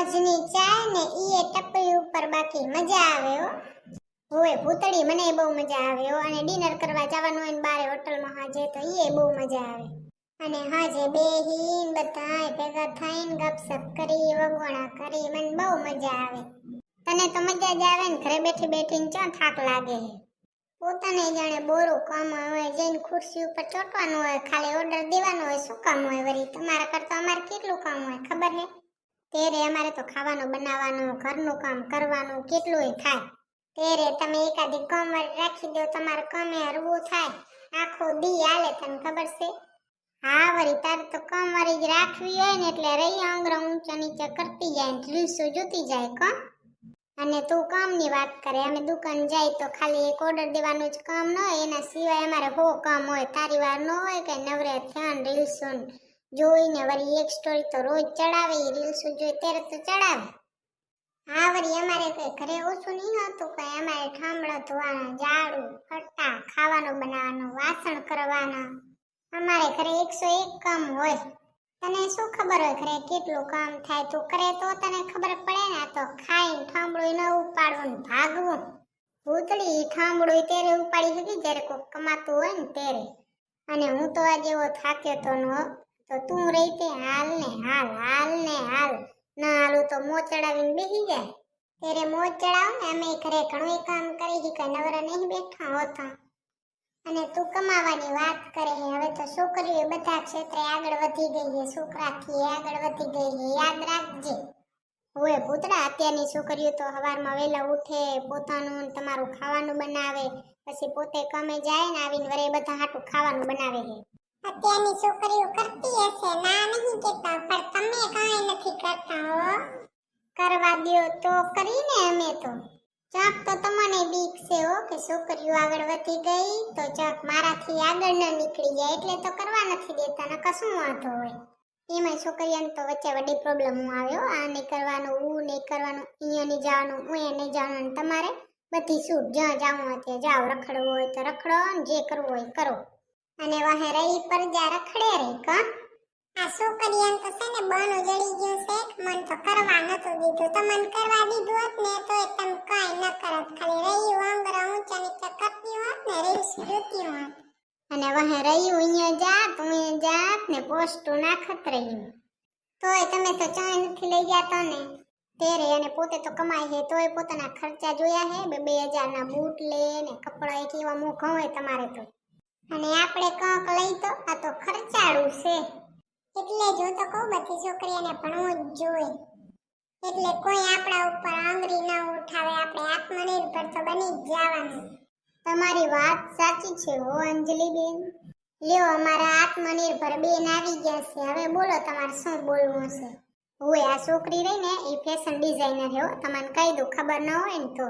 હોજની ચાય ને ઈએ ટપરી ઉપર બાકી મજા આવે હો. હોય ભૂતળી મને બહુ મજા આવે હો. અને ડિનર કરવા જવાનું હોય ને બારે હોટલમાં હાજે તો ઈએ બહુ મજા આવે. અને હાજે બેહીન બધાય ભેગા થઈને ગપસપ કરી વગોણા કરી મને બહુ મજા આવે. તને તો મજા જ આવે ને ઘરે બેઠી બેઠીને ક્યાં થાક લાગે હે. પોતાને જાણે બોરું કામ હોય જઈને ખુરશી ઉપર ચોટવાનું હોય ખાલી ઓર્ડર દેવાનો હોય શું કામ હોય વળી તમારા કરતા અમારે કેટલું કામ હોય ખબર હે. તેરે અમારે તો ખાવાનું બનાવવાનું ઘરનું કામ કરવાનું કેટલુંય થાય. તેરે તમે એકાદી કામવાળી રાખી દો તમારે કામે હરવું થાય આખો દી હાલે તને ખબર છે. હા વળી તારે તો કામવાળી જ રાખવી હોય ને એટલે રહી આંગળા ઊંચા નીચે કરતી જાય ને રીલ્સો જોતી જાય કા. અને તું કામની વાત કરે અમે દુકાન જાય તો ખાલી એક ઓર્ડર દેવાનું જ કામ ન હોય એના સિવાય અમારે બહુ કામ હોય. તારી વાર ન હોય કે નવરે થયા રીલ્સો જોઈને વળી એક સ્ટોરી તો રોજ ચડાવે રીલ્સો જોઈ ત્યારે તો ચડાવે. હા વળી અમારે કઈ ઘરે ઓછું નહીં હોતું કઈ અમારે ઠામડા ધોવાના ઝાડુ ફટા ખાવાનું બનાવવાનું વાસણ કરવાના અમારે ઘરે 101 કામ હોય. તને શું ખબર હોય ઘરે કેટલું કામ થાય તું કરે તો તને ખબર પડે ને. તો ખાઈને ઠામડું ન ઉપાડવું ને ભાગવું. ભૂતળી ઠામડું ત્યારે ઉપાડી હતી જ્યારે કોઈ કમાતું હોય ને ત્યારે. અને હું તો આજે એવો થાક્યો તો ન તો તું રહી તે હાલ ને હાલ હાલ ને હાલ ના હાલું તો મોં ચડાવીને બેસી જાય. ત્યારે મોં ચડાવ ને અમે ઘરે ઘણું કામ કરી કઈ નવરા નહીં બેઠા હોતા. અને તું કમાવાની વાત કરે હે હવે તો છોકરીઓ બધા ક્ષેત્રે આગળ વધી ગઈ છે છોકરાથી આગળ વધી ગઈ છે યાદ રાખજે. હોય ભૂતડા અત્યારની છોકરીઓ તો સવારમાં વહેલા ઉઠે પોતાનું તમારું ખાવાનું બનાવે પછી પોતે કામે જાય ને આવીને વરે બધા હાટું ખાવાનું બનાવે છે. અત્યારની છોકરીઓ કરતી હશે ના નહીં કેતા પણ તમે કાંઈ નથી કરતા હો. કરવા દ્યો તો કરીને અમે તો ચાક તો તમને બીક છે હો કે છોકરીઓ આગળ વધી ગઈ તો ચાક મારાથી આગળ ન નીકળી જાય એટલે તો કરવા નથી દેતા ને કશું વાંધો હોય. એમાં છોકરીઓને તો વચ્ચે વડી પ્રોબ્લેમ આવ્યો આ નહીં કરવાનું ઊ નહીં કરવાનું અહીંયા નહીં જવાનું અહીંયા નહીં જવાનું તમારે બધી છૂટ જ્યાં જવું હોય ત્યાં જાઓ રખડવું હોય તો રખડો ને જે કરવું હોય કરો. અને વાહે રહી પર જા રખડે રે કા. આ છોકરીઓને તો છે ને બાનું જડી ગયું છે મન તો કરવા નતું દીધું તમને કરવા દીધું હોત ને તો તમે કાંઈ ન કરત ખાલી રહી વાંગરા ઊંચા નીચે કરતી હોત ને રીલ્સ જોતી હોત. અને વહે રહ્યું અહીંયા જાત હું જાત ને પોસ્ટો નાખત રહ્યું તોય તમે તો ચાય નથી લઈ જતો ને. તેરે અને પોતે તો કમાય છે તોય પોતાના ખર્ચા જોયા હે 2000 ના બૂટ લે ને કપડા એક એવા મોંઘા હોય તમારે તો. અને આપણે કાંક લઈ તો આ તો ખર્ચાળું છે એટલે જો તો કહું બધી છોકરીઓને ભણવું જ જોઈએ. એટલે કોઈ આપણા ઉપર આંગળી ન ઉઠાવે આપણે આત્મનિર્ભર તો બની જ જવાનું. તમારી વાત સાચી છે હો અંજલિબેન. લ્યો અમારા આત્મનિર્ભર બેન આવી ગયા છે હવે બોલો તમારે શું બોલવું છે. હોય આ છોકરી રહી ને એ ફેશન ડિઝાઇનર હે હો તમને કહી દઉં ખબર ન હોય ને તો.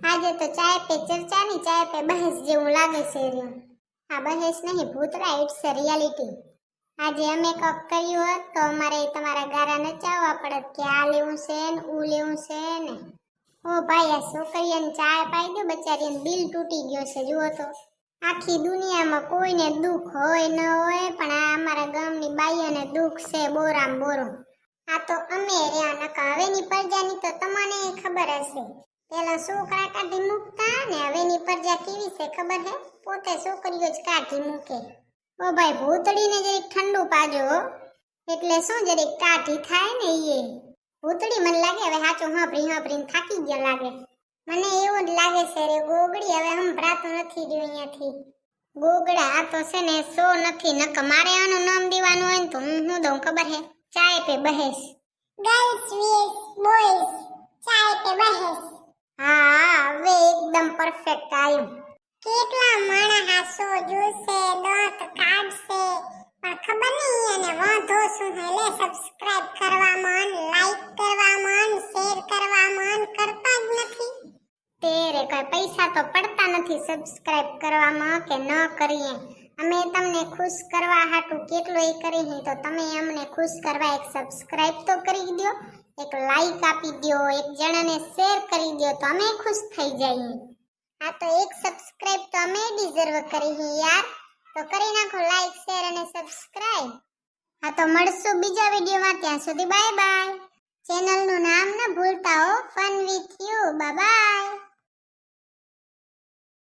આજે તો ચાય પે ચર્ચા ની ચાય પે બહેસ જેવું લાગે છે રહ્યું. આ બહેસ નહીં ભૂતરા ઇટ્સ અ રિયાલિટી. આજે અમે કક કર્યું હોત તો અમારે તમારા ગારા નચાવવા પડત કે આ લેવું છે ને ઊ લેવું છે ને. ઓ ભાઈ આ છોકરીઓને ચાય પાઈ દો બચારીને દિલ તૂટી ગયો છે જુઓ તો. આખી દુનિયામાં કોઈને દુઃખ હોય ન હોય પણ આ અમારા ગામની બાઈઓને દુઃખ છે બોરામ બોરો. આ તો અમે રહ્યા નકા હવેની પ્રજાની તો તમને ખબર હશે. પેલા છોકરા કાઢી મૂકતા ને હવેની પ્રજા કેવી છે ખબર હે પોતે છોકરીઓ જ કાઢી મૂકે. ઓ ભાઈ ભૂતળીને જરીક ઠંડુ પાજો એટલે શું જરીક કાઢી થાય ને ઈએ. ભૂતળી મને લાગે હવે હાચું હાંભરીને થાકી ગયા લાગે. મને એવું જ લાગે છે રે ગોગડી હવે સંભળાતું નથી રહ્યું અહીંયાથી. ગોગડા આ તો છે ને સો નથી નક મારે આનું નામ દેવાનું હોય ને તો હું દઉં ખબર હે ચાય પે બહેસ. ગર્લ્સ વિથ બોયઝ ચાય પે બહેસ. હા હવે એકદમ પરફેક્ટ આવ્યું. કેટલા માણા હાસો જોશે દાંત કાઢશે પણ ખબર નહીં અને વાંધો શું હે લે સબસ્ક્રાઇબ કરવામાં લાઈક કરવામાં શેર કરવામાં કરતા જ નથી. તેરે કોઈ પૈસા તો પડતા નથી સબસ્ક્રાઇબ કરવામાં કે ન કરીએ. અમે તમને ખુશ કરવા હાટું કેટલું કરી તો તમે અમને ખુશ કરવા એક સબસ્ક્રાઇબ તો કરી દો એક લાઈક આપી દો એક જણાને શેર કરી દો તો અમે ખુશ થઈ જઈએ. આ તો એક સબસ્ક્રાઇબ તો અમે ડિઝર્વ કરી હે યાર તો કરી નાખો લાઈક શેર અને સબસ્ક્રાઇબ. હા તો મળશું બીજા વિડિયોમાં ત્યાં સુધી બાય બાય. ચેનલનું નામ નામ ન ભૂલતા હો. Fun with you. Bye bye.